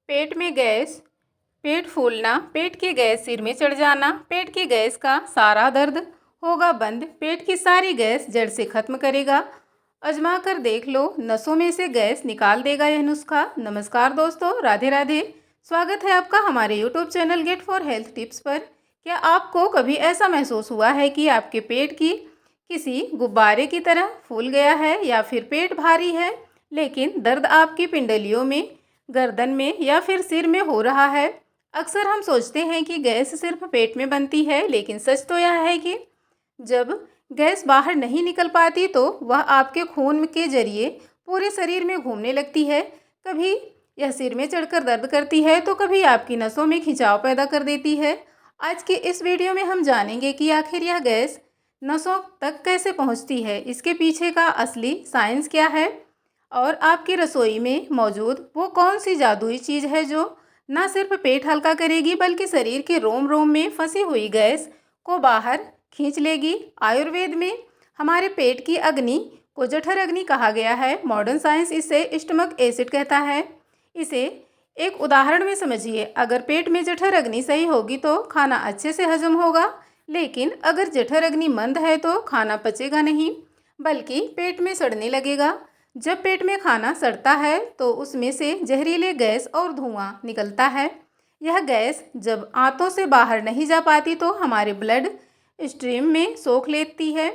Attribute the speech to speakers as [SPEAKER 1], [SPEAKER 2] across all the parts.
[SPEAKER 1] पेट में गैस, पेट फूलना, पेट की गैस सिर में चढ़ जाना, पेट की गैस का सारा दर्द होगा बंद, पेट की सारी गैस जड़ से खत्म करेगा। आजमा कर देख लो, नसों में से गैस निकाल देगा यह नुस्खा। नमस्कार दोस्तों, राधे राधे। स्वागत है आपका हमारे YouTube channel get for health tips पर। क्या आपको कभी ऐसा महसूस हुआ है कि आपके पेट की किसी गुब्बारे की तरह फूल गया है, या फिर पेट भारी है लेकिन दर्द आपकी पिंडलियों में, गर्दन में या फिर सिर में हो रहा है? अक्सर हम सोचते हैं कि गैस सिर्फ पेट में बनती है, लेकिन सच तो यह है कि जब गैस बाहर नहीं निकल पाती तो वह आपके खून के जरिए पूरे शरीर में घूमने लगती है। कभी यह सिर में चढ़कर दर्द करती है तो कभी आपकी नसों में खिंचाव पैदा कर देती है। आज की इस वीडियो में हम जानेंगे कि आखिर यह गैस नसों तक कैसे पहुंचती है, इसके पीछे का असली साइंस क्या है, और आपकी रसोई में मौजूद वो कौन सी जादुई चीज़ है जो न सिर्फ पेट हल्का करेगी बल्कि शरीर के रोम रोम में फंसी हुई गैस को बाहर खींच लेगी। आयुर्वेद में हमारे पेट की अग्नि को जठर अग्नि कहा गया है। मॉडर्न साइंस इसे स्टमक एसिड कहता है। इसे एक उदाहरण में समझिए। अगर पेट में जठर अग्नि सही होगी तो खाना अच्छे से हजम होगा, लेकिन अगर जठर अग्नि मंद है तो खाना पचेगा नहीं बल्कि पेट में सड़ने लगेगा। जब पेट में खाना सड़ता है तो उसमें से जहरीले गैस और धुआं निकलता है। यह गैस जब आंतों से बाहर नहीं जा पाती तो हमारे ब्लड स्ट्रीम में सोख लेती है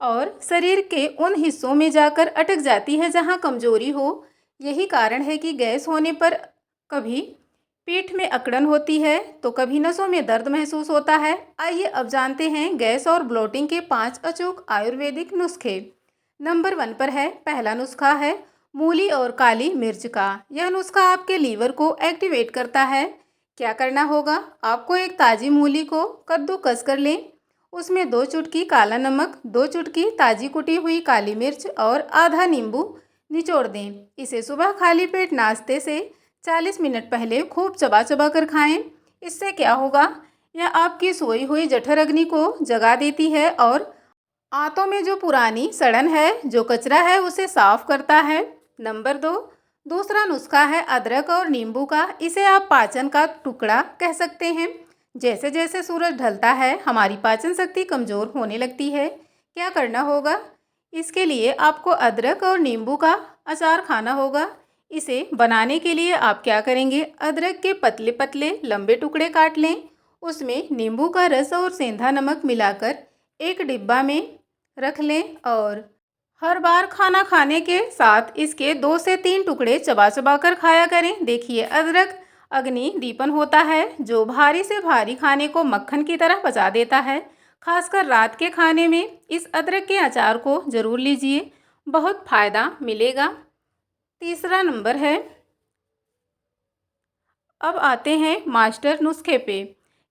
[SPEAKER 1] और शरीर के उन हिस्सों में जाकर अटक जाती है जहां कमजोरी हो। यही कारण है कि गैस होने पर कभी पीठ में अकड़न होती है तो कभी नसों में दर्द महसूस होता है। आइए अब जानते हैं गैस और ब्लोटिंग के 5 अचूक आयुर्वेदिक नुस्खे। नंबर 1 पर है, पहला नुस्खा है मूली और काली मिर्च का। यह नुस्खा आपके लीवर को एक्टिवेट करता है। क्या करना होगा? आपको एक ताज़ी मूली को कद्दूकस कर लें, उसमें 2 चुटकी काला नमक, 2 चुटकी ताज़ी कुटी हुई काली मिर्च और आधा नींबू निचोड़ दें। इसे सुबह खाली पेट नाश्ते से 40 मिनट पहले खूब चबा चबा कर खाएं। इससे क्या होगा? यह आपकी सोई हुई जठर अग्नि को जगा देती है और आंतों में जो पुरानी सड़न है, जो कचरा है, उसे साफ करता है। नंबर 2, दूसरा नुस्खा है अदरक और नींबू का। इसे आप पाचन का टुकड़ा कह सकते हैं। जैसे जैसे सूरज ढलता है हमारी पाचन शक्ति कमज़ोर होने लगती है। क्या करना होगा? इसके लिए आपको अदरक और नींबू का अचार खाना होगा। इसे बनाने के लिए आप क्या करेंगे? अदरक के पतले पतले लंबे टुकड़े काट लें, उसमें नींबू का रस और सेंधा नमक मिलाकर एक डिब्बा में रख लें और हर बार खाना खाने के साथ इसके 2 से 3 टुकड़े चबा चबा कर खाया करें। देखिए, अदरक अग्नि दीपन होता है जो भारी से भारी खाने को मक्खन की तरह पचा देता है। खासकर रात के खाने में इस अदरक के अचार को ज़रूर लीजिए, बहुत फ़ायदा मिलेगा। तीसरा नंबर है, अब आते हैं मास्टर नुस्खे पे।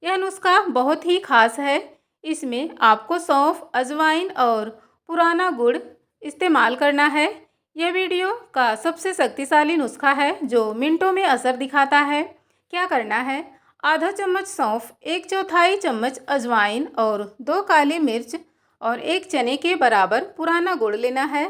[SPEAKER 1] यह नुस्खा बहुत ही खास है। इसमें आपको सौंफ, अजवाइन और पुराना गुड़ इस्तेमाल करना है। यह वीडियो का सबसे शक्तिशाली नुस्खा है जो मिनटों में असर दिखाता है। क्या करना है? आधा चम्मच सौंफ, 1/4 चम्मच अजवाइन और 2 काली मिर्च और 1 चने के बराबर पुराना गुड़ लेना है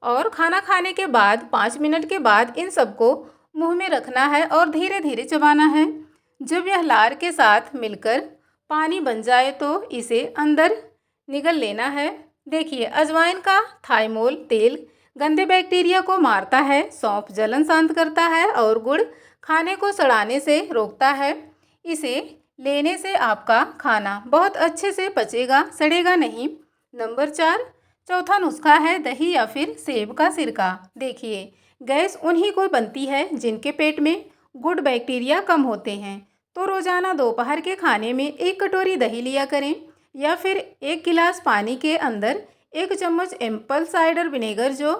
[SPEAKER 1] और खाना खाने के बाद 5 मिनट के बाद इन सबको मुंह में रखना है और धीरे धीरे चबाना है। जब यह लार के साथ मिलकर पानी बन जाए तो इसे अंदर निगल लेना है। देखिए, अजवाइन का थाइमोल तेल गंदे बैक्टीरिया को मारता है, सौंफ जलन शांत करता है और गुड़ खाने को सड़ाने से रोकता है। इसे लेने से आपका खाना बहुत अच्छे से पचेगा, सड़ेगा नहीं। नंबर 4, चौथा नुस्खा है दही या फिर सेब का सिरका। देखिए, गैस उन्हीं को बनती है जिनके पेट में गुड बैक्टीरिया कम होते हैं। तो रोज़ाना दोपहर के खाने में 1 कटोरी दही लिया करें या फिर 1 गिलास पानी के अंदर 1 चम्मच एप्पल साइडर विनेगर जो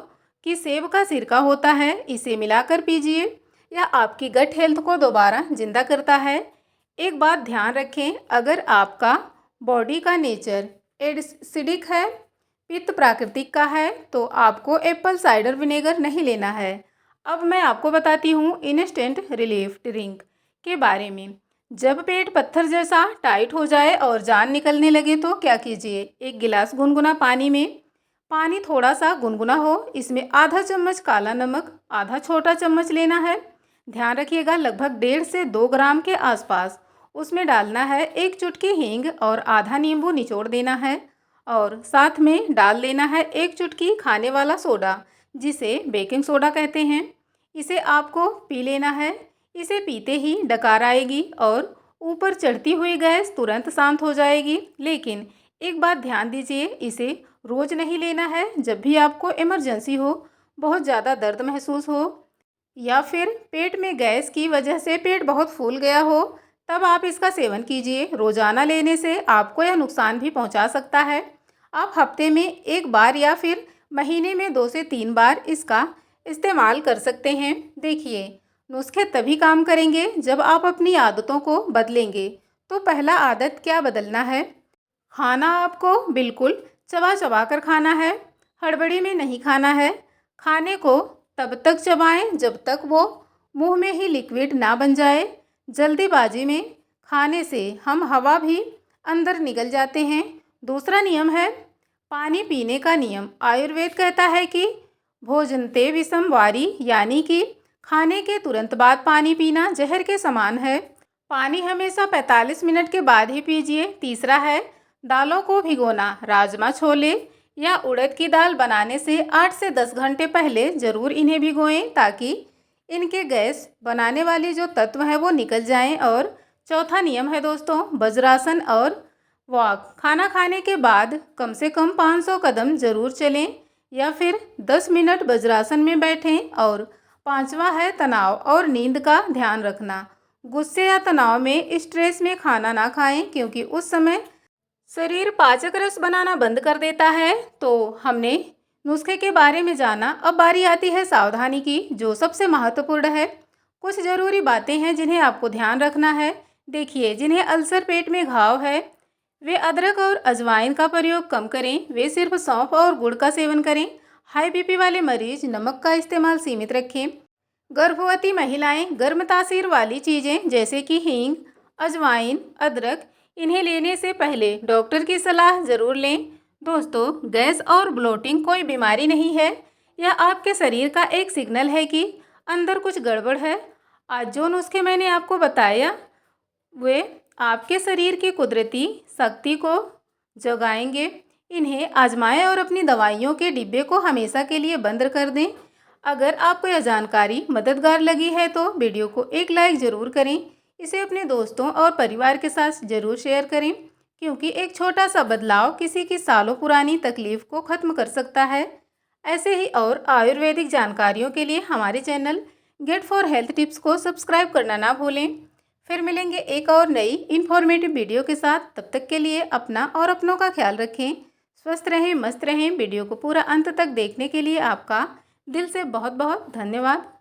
[SPEAKER 1] कि सेब का सिरका होता है, इसे मिलाकर पीजिए। यह आपकी गट हेल्थ को दोबारा जिंदा करता है। एक बात ध्यान रखें, अगर आपका बॉडी का नेचर एसिडिक है, पित्त प्राकृतिक का है, तो आपको एप्पल साइडर विनेगर नहीं लेना है। अब मैं आपको बताती हूँ इंस्टेंट रिलीफ ड्रिंक के बारे में। जब पेट पत्थर जैसा टाइट हो जाए और जान निकलने लगे तो क्या कीजिए? 1 गिलास गुनगुना पानी में, पानी थोड़ा सा गुनगुना हो, इसमें आधा चम्मच काला नमक, आधा छोटा चम्मच लेना है। ध्यान रखिएगा लगभग 1.5 से 2 ग्राम के आसपास। उसमें डालना है 1 चुटकी हींग और आधा नींबू निचोड़ देना है, और साथ में डाल देना है 1 चुटकी खाने वाला सोडा, जिसे बेकिंग सोडा कहते हैं। इसे आपको पी लेना है। इसे पीते ही डकार आएगी और ऊपर चढ़ती हुई गैस तुरंत शांत हो जाएगी। लेकिन एक बात ध्यान दीजिए, इसे रोज़ नहीं लेना है। जब भी आपको इमरजेंसी हो, बहुत ज़्यादा दर्द महसूस हो या फिर पेट में गैस की वजह से पेट बहुत फूल गया हो, तब आप इसका सेवन कीजिए। रोज़ाना लेने से आपको यह नुकसान भी पहुंचा सकता है। आप हफ्ते में 1 बार या फिर महीने में 2 से 3 बार इसका इस्तेमाल कर सकते हैं। देखिए, नुस्खे तभी काम करेंगे जब आप अपनी आदतों को बदलेंगे। तो पहला आदत क्या बदलना है? खाना आपको बिल्कुल चबा चबा कर खाना है, हड़बड़ी में नहीं खाना है। खाने को तब तक चबाएं जब तक वो मुंह में ही लिक्विड ना बन जाए। जल्दीबाजी में खाने से हम हवा भी अंदर निगल जाते हैं। दूसरा नियम है पानी पीने का नियम। आयुर्वेद कहता है कि भोजनते विषम वारी, यानी कि खाने के तुरंत बाद पानी पीना जहर के समान है। पानी हमेशा 45 मिनट के बाद ही पीजिए। तीसरा है दालों को भिगोना। राजमा, छोले या उड़द की दाल बनाने से 8 से 10 घंटे पहले ज़रूर इन्हें भिगोएं, ताकि इनके गैस बनाने वाले जो तत्व हैं वो निकल जाएं। और चौथा नियम है दोस्तों, वज्रासन और वॉक। खाना खाने के बाद कम से कम 500 कदम ज़रूर चलें या फिर 10 मिनट वज्रासन में बैठें। और पांचवा है तनाव और नींद का ध्यान रखना। गुस्से या तनाव में, स्ट्रेस में खाना ना खाएं, क्योंकि उस समय शरीर पाचक रस बनाना बंद कर देता है। तो हमने नुस्खे के बारे में जाना। अब बारी आती है सावधानी की, जो सबसे महत्वपूर्ण है। कुछ ज़रूरी बातें हैं जिन्हें आपको ध्यान रखना है। देखिए, जिन्हें अल्सर, पेट में घाव है, वे अदरक और अजवाइन का प्रयोग कम करें। वे सिर्फ सौंफ और गुड़ का सेवन करें। हाई बीपी वाले मरीज नमक का इस्तेमाल सीमित रखें। गर्भवती महिलाएं गर्म तासीर वाली चीज़ें जैसे कि हींग, अजवाइन, अदरक, इन्हें लेने से पहले डॉक्टर की सलाह ज़रूर लें। दोस्तों, गैस और ब्लोटिंग कोई बीमारी नहीं है। यह आपके शरीर का एक सिग्नल है कि अंदर कुछ गड़बड़ है। आज जो नुस्खे मैंने आपको बताया, वे आपके शरीर की कुदरती शक्ति को जगाएंगे। इन्हें आजमाएं और अपनी दवाइयों के डिब्बे को हमेशा के लिए बंद कर दें। अगर आपको यह जानकारी मददगार लगी है तो वीडियो को एक लाइक ज़रूर करें। इसे अपने दोस्तों और परिवार के साथ ज़रूर शेयर करें, क्योंकि एक छोटा सा बदलाव किसी की सालों पुरानी तकलीफ को ख़त्म कर सकता है। ऐसे ही और आयुर्वेदिक जानकारियों के लिए हमारे channel get for health tips को सब्सक्राइब करना ना भूलें। फिर मिलेंगे एक और नई इन्फॉर्मेटिव वीडियो के साथ। तब तक के लिए अपना और अपनों का ख्याल रखें। स्वस्थ रहें, मस्त रहें। वीडियो को पूरा अंत तक देखने के लिए आपका दिल से बहुत बहुत धन्यवाद।